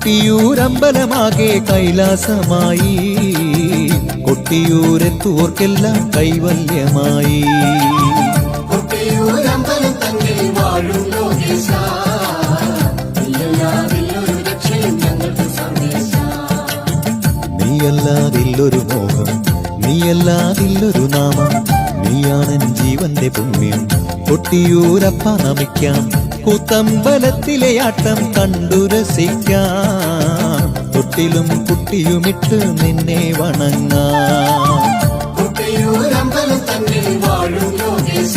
കൊട്ടിയൂരമ്പലമാകെ കൈലാസമായി, കൊട്ടിയൂരെത്തുവോർക്കെല്ലാം കൈവല്യമായി. കൊട്ടിയൂരമ്പലം തന്നിൽ വാഴും ലോകേശ, നീയല്ലാതില്ലൊരു രക്ഷയും ഞങ്ങൾക്ക് സന്ദേശ. നീയല്ലാതില്ലൊരു മോഹം, നീയല്ലാതില്ലൊരു നാമം, നീയാണെൻ ജീവന്റെ പുണ്യം. കൊട്ടിയൂരപ്പ നമിക്കാം, കൂത്തമ്പലത്തിലെ ആട്ടം കണ്ടു രസിക്കാം, തൊട്ടിലും കുട്ടിയുമിട്ട് നിന്നെ വണങ്ങാം. കൊട്ടിയൂരമ്പലം തന്നിൽ വാഴും ലോകേശ.